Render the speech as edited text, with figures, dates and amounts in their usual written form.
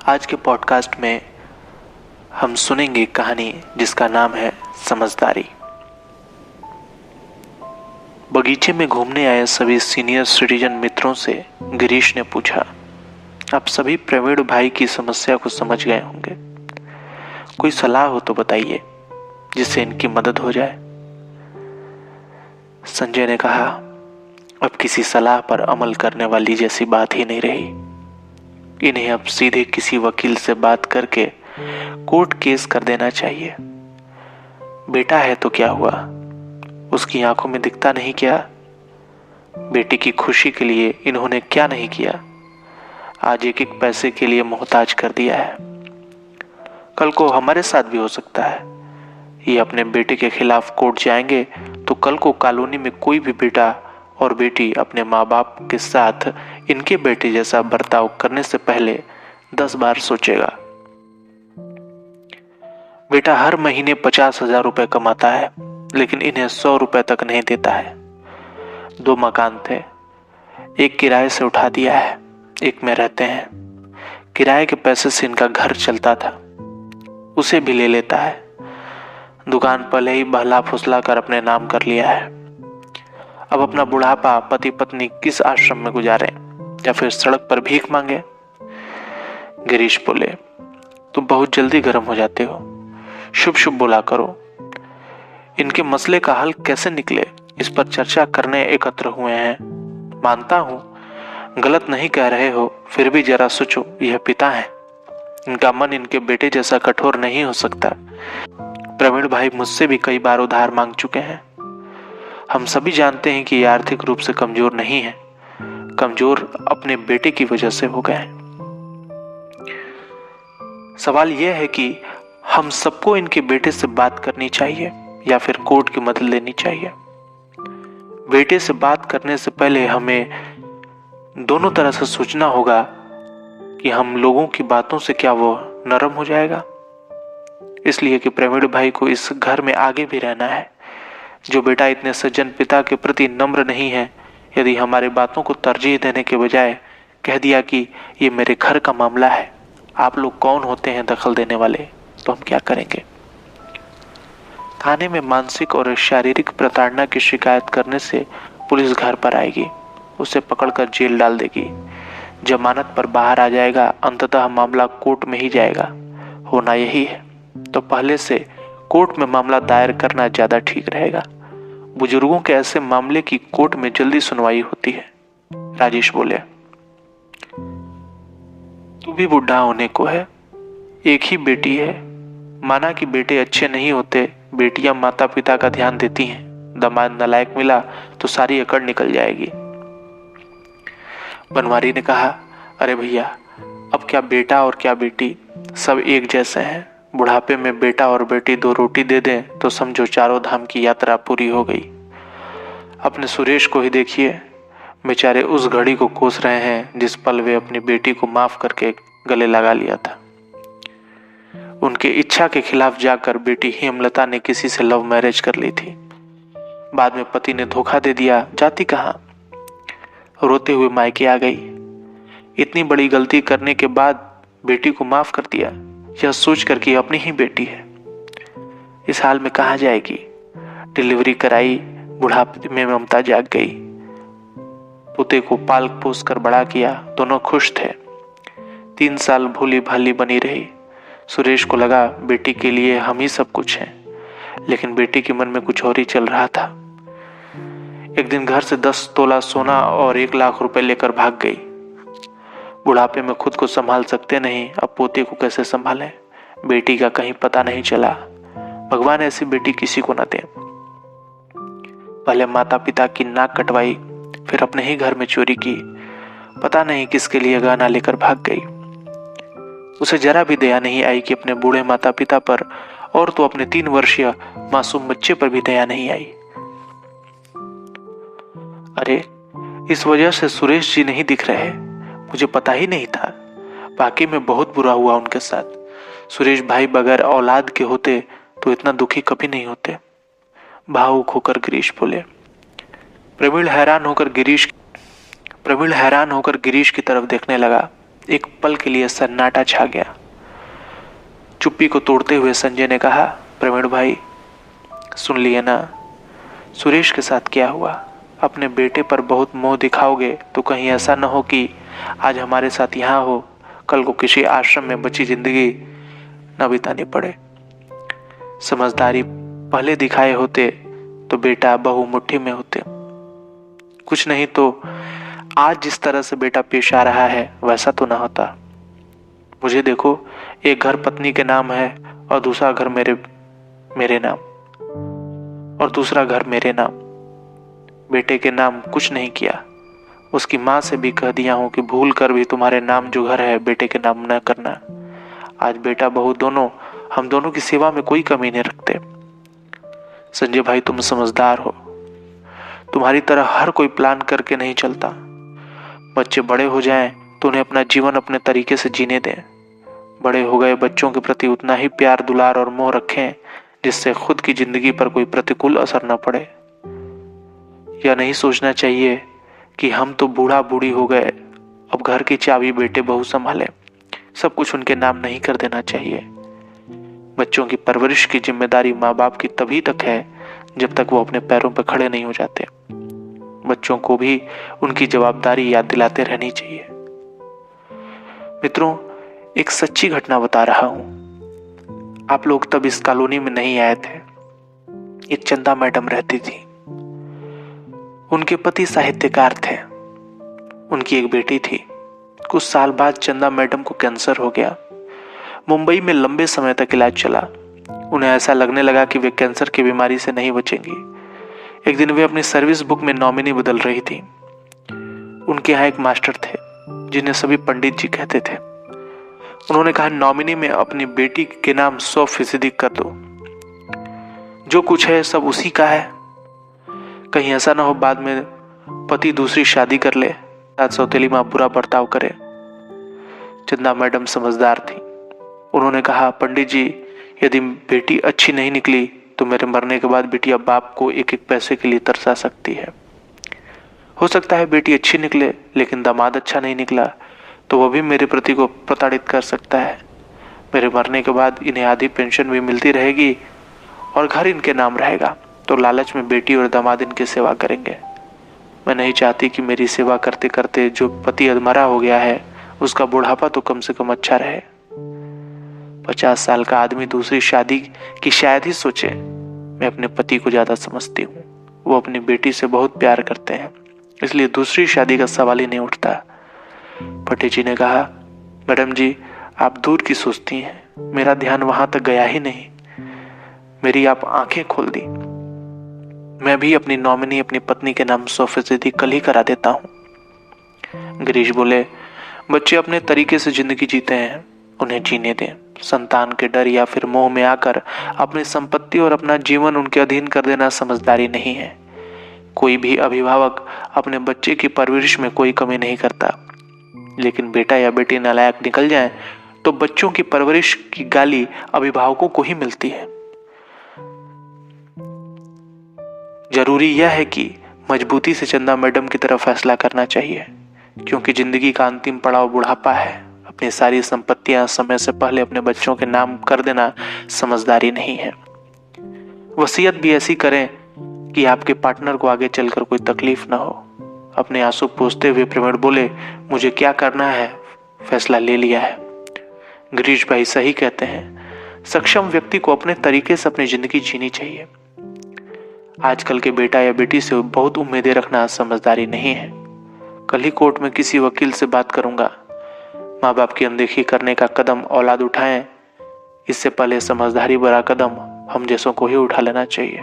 आज के पॉडकास्ट में हम सुनेंगे कहानी जिसका नाम है समझदारी। बगीचे में घूमने आए सभी सीनियर सिटीजन मित्रों से गिरीश ने पूछा, आप सभी प्रवीण भाई की समस्या को समझ गए होंगे, कोई सलाह हो तो बताइए जिससे इनकी मदद हो जाए। संजय ने कहा, अब किसी सलाह पर अमल करने वाली जैसी बात ही नहीं रही। इन्हें अब सीधे किसी वकील से बात करके कोर्ट केस कर देना चाहिए। बेटा है तो क्या हुआ, उसकी आंखों में दिखता नहीं क्या? बेटी की खुशी के लिए इन्होंने क्या नहीं किया। आज एक एक पैसे के लिए मोहताज कर दिया है। कल को हमारे साथ भी हो सकता है। ये अपने बेटे के खिलाफ कोर्ट जाएंगे तो कल को कॉलोनी में कोई भी बेटा और बेटी अपने माँ बाप के साथ इनके बेटे जैसा बर्ताव करने से पहले 10 बार सोचेगा। बेटा हर महीने 50,000 रुपए कमाता है, लेकिन इन्हें 100 रुपए तक नहीं देता है। 2 मकान थे, एक किराए से उठा दिया है, एक में रहते हैं। किराए के पैसे से इनका घर चलता था, उसे भी ले लेता है। दुकान पहले ही बहला फुसला कर अपने नाम कर लिया है। अब अपना बुढ़ापा पति पत्नी किस आश्रम में गुजारे या फिर सड़क पर भीख मांगे? गिरीश बोले, तुम बहुत जल्दी गर्म हो जाते हो, शुभ शुभ बोला करो। इनके मसले का हल कैसे निकले इस पर चर्चा करने एकत्र हुए हैं। मानता हूं गलत नहीं कह रहे हो, फिर भी जरा सोचो, यह पिता है, इनका मन इनके बेटे जैसा कठोर नहीं हो सकता। प्रवीण भाई मुझसे भी कई बार उधार मांग चुके हैं। हम सभी जानते हैं कि ये आर्थिक रूप से कमजोर नहीं है, कमजोर अपने बेटे की वजह से हो गए हैं। सवाल यह है कि हम सबको इनके बेटे से बात करनी चाहिए या फिर कोर्ट की मदद लेनी चाहिए। बेटे से बात करने से पहले हमें दोनों तरह से सोचना होगा कि हम लोगों की बातों से क्या वो नरम हो जाएगा। इसलिए कि प्रवीण भाई को इस घर में आगे भी रहना है। जो बेटा इतने सज्जन पिता के प्रति नम्र नहीं है, यदि हमारी बातों को तरजीह देने के बजाय कह दिया कि ये मेरे घर का मामला है, आप लोग कौन होते हैं दखल देने वाले, तो हम क्या करेंगे? थाने में मानसिक और शारीरिक प्रताड़ना की शिकायत करने से पुलिस घर पर आएगी, उसे पकड़कर जेल डाल देगी। जमानत पर बाहर आ जाएगा, अंततः मामला कोर्ट में ही जाएगा। होना यही है तो पहले से कोर्ट में मामला दायर करना ज्यादा ठीक रहेगा। बुजुर्गों के ऐसे मामले की कोर्ट में जल्दी सुनवाई होती है। राजेश बोले, तू भी बुढ़ा होने को है, एक ही बेटी है। माना कि बेटे अच्छे नहीं होते, बेटियां माता पिता का ध्यान देती हैं। दामाद नालायक मिला तो सारी अकड़ निकल जाएगी। बनवारी ने कहा, अरे भैया, अब क्या बेटा और क्या बेटी, सब एक जैसे हैं। बुढ़ापे में बेटा और बेटी 2 रोटी दे दें तो समझो चारों धाम की यात्रा पूरी हो गई। अपने सुरेश को ही देखिए, बेचारे उस घड़ी को कोस रहे हैं जिस पल वे अपनी बेटी को माफ करके गले लगा लिया था। उनके इच्छा के खिलाफ जाकर बेटी हेमलता ने किसी से लव मैरिज कर ली थी। बाद में पति ने धोखा दे दिया, जाती कहां। रोते हुए मायके आ गई। इतनी बड़ी गलती करने के बाद बेटी को माफ कर दिया, यह सोचकर कि अपनी ही बेटी है। इस हाल में कहां जाएगी? डिलीवरी कराई, बुढ़ापे में ममता जाग गई। पुते को पाल पोस कर बड़ा किया, दोनों खुश थे। 3 साल भोली भाली बनी रही। सुरेश को लगा बेटी के लिए हम ही सब कुछ हैं, लेकिन बेटी के मन में कुछ और ही चल रहा था। एक दिन घर से 10 तोला सोना और 1 लाख रुपए लेकर भाग गई। बुढ़ापे में खुद को संभाल सकते नहीं, अब पोते को कैसे संभालें? बेटी का कहीं पता नहीं चला। भगवान ऐसी बेटी किसी को न दे। पहले माता पिता की नाक कटवाई, फिर अपने ही घर में चोरी की। पता नहीं किसके लिए गहना लेकर भाग गई। उसे जरा भी दया नहीं आई कि अपने बूढ़े माता पिता पर, और तो अपने 3 वर्षीय मासूम बच्चे पर भी दया नहीं आई। अरे, इस वजह से सुरेश जी नहीं दिख रहे, मुझे पता ही नहीं था। वाकई में बहुत बुरा हुआ उनके साथ। सुरेश भाई बगैर औलाद के होते तो इतना दुखी कभी नहीं होते। भावुक होकर गिरीश बोले। प्रवीण हैरान होकर गिरीश की तरफ देखने लगा। एक पल के लिए सन्नाटा छा गया। चुप्पी को तोड़ते हुए संजय ने कहा, प्रवीण भाई सुन लिए ना, सुरेश के साथ क्या हुआ? अपने बेटे पर बहुत मोह दिखाओगे तो कहीं ऐसा न हो कि आज हमारे साथ यहाँ हो, कल को किसी आश्रम में बची जिंदगी न बितानी पड़े। समझदारी पहले दिखाए होते तो बेटा बहू मुट्ठी में होते। कुछ नहीं तो आज जिस तरह से बेटा पेश आ रहा है वैसा तो ना होता। मुझे देखो, एक घर पत्नी के नाम है और दूसरा घर मेरे नाम, और दूसरा घर मेरे नाम। बेटे के नाम कुछ नहीं किया, उसकी माँ से भी कह दिया हूं कि भूल कर भी तुम्हारे नाम जो घर है बेटे के नाम न करना। आज बेटा बहू दोनों, हम दोनों की सेवा में कोई कमी नहीं रखते। संजय भाई तुम समझदार हो, तुम्हारी तरह हर कोई प्लान करके नहीं चलता। बच्चे बड़े हो जाएं तो उन्हें अपना जीवन अपने तरीके से जीने दें। बड़े हो गए बच्चों के प्रति उतना ही प्यार दुलार और मोह रखें जिससे खुद की जिंदगी पर कोई प्रतिकूल असर न पड़े। यह नहीं सोचना चाहिए कि हम तो बूढ़ा बूढ़ी हो गए, अब घर की चाबी बेटे बहू संभाले, सब कुछ उनके नाम नहीं कर देना चाहिए। बच्चों की परवरिश की जिम्मेदारी माँ बाप की तभी तक है जब तक वो अपने पैरों पर खड़े नहीं हो जाते। बच्चों को भी उनकी जवाबदारी याद दिलाते रहनी चाहिए। मित्रों, एक सच्ची घटना बता रहा हूं। आप लोग तब इस कॉलोनी में नहीं आए थे। एक चंदा मैडम रहती थी। उनके पति साहित्यकार थे। उनकी एक बेटी थी। कुछ साल बाद चंदा मैडम को कैंसर हो गया। मुंबई में लंबे समय तक इलाज चला। उन्हें ऐसा लगने लगा कि वे कैंसर की बीमारी से नहीं बचेंगी। एक दिन वे अपनी सर्विस बुक में नॉमिनी बदल रही थी। उनके यहाँ एक मास्टर थे जिन्हें सभी पंडित जी कहते थे। उन्होंने कहा, नॉमिनी में अपनी बेटी के नाम 100% कर दो, जो कुछ है सब उसी का है। कहीं ऐसा ना हो बाद में पति दूसरी शादी कर ले, सौतेली मां बुरा बर्ताव करे। चंदा मैडम समझदार थी। उन्होंने कहा, पंडित जी यदि बेटी अच्छी नहीं निकली तो मेरे मरने के बाद बिटिया बाप को एक एक पैसे के लिए तरसा सकती है। हो सकता है बेटी अच्छी निकले लेकिन दामाद अच्छा नहीं निकला तो वह भी मेरे प्रति को प्रताड़ित कर सकता है। मेरे मरने के बाद इन्हें आधी पेंशन भी मिलती रहेगी और घर इनके नाम रहेगा, तो लालच में बेटी और दामाद इनकी सेवा करेंगे। मैं नहीं चाहती कि मेरी सेवा करते करते जो पति अधमरा हो गया है उसका बुढ़ापा तो कम से कम अच्छा रहे। 50 साल का आदमी दूसरी शादी की शायद ही सोचे। मैं अपने पति को ज्यादा समझती हूँ। वो अपनी बेटी से बहुत प्यार करते हैं, इसलिए दूसरी शादी का सवाल ही नहीं उठता। भट्टी जी ने कहा, मैडम जी आप दूर की सोचती हैं, मेरा ध्यान वहां तक गया ही नहीं। मेरी आप आंखें खोल दी। मैं भी अपनी नॉमिनी अपनी पत्नी के नाम 100% कल ही करा देता हूं। गिरीश बोले, बच्चे अपने तरीके से जिंदगी जीते हैं, उन्हें जीने दें। संतान के डर या फिर मोह में आकर अपनी संपत्ति और अपना जीवन उनके अधीन कर देना समझदारी नहीं है। कोई भी अभिभावक अपने बच्चे की परवरिश में कोई कमी नहीं करता, लेकिन बेटा या बेटी नालायक निकल जाए तो बच्चों की परवरिश की गाली अभिभावकों को ही मिलती है। जरूरी यह है कि मजबूती से चंदा मैडम की तरफ फैसला करना चाहिए, क्योंकि जिंदगी का अंतिम पड़ाव बुढ़ापा है। अपनी सारी संपत्तियां समय से पहले अपने बच्चों के नाम कर देना समझदारी नहीं है। वसीयत भी ऐसी करें कि आपके पार्टनर को आगे चलकर कोई तकलीफ ना हो। अपने आंसू पोंछते हुए प्रवीण बोले, मुझे क्या करना है फैसला ले लिया है। गिरीश भाई सही कहते हैं, सक्षम व्यक्ति को अपने तरीके से अपनी जिंदगी जीनी चाहिए। आजकल के बेटा या बेटी से बहुत उम्मीदें रखना समझदारी नहीं है। कल ही कोर्ट में किसी वकील से बात करूंगा। माँ बाप की अनदेखी करने का कदम औलाद उठाएं, इससे पहले समझदारी भरा कदम हम जैसों को ही उठा लेना चाहिए।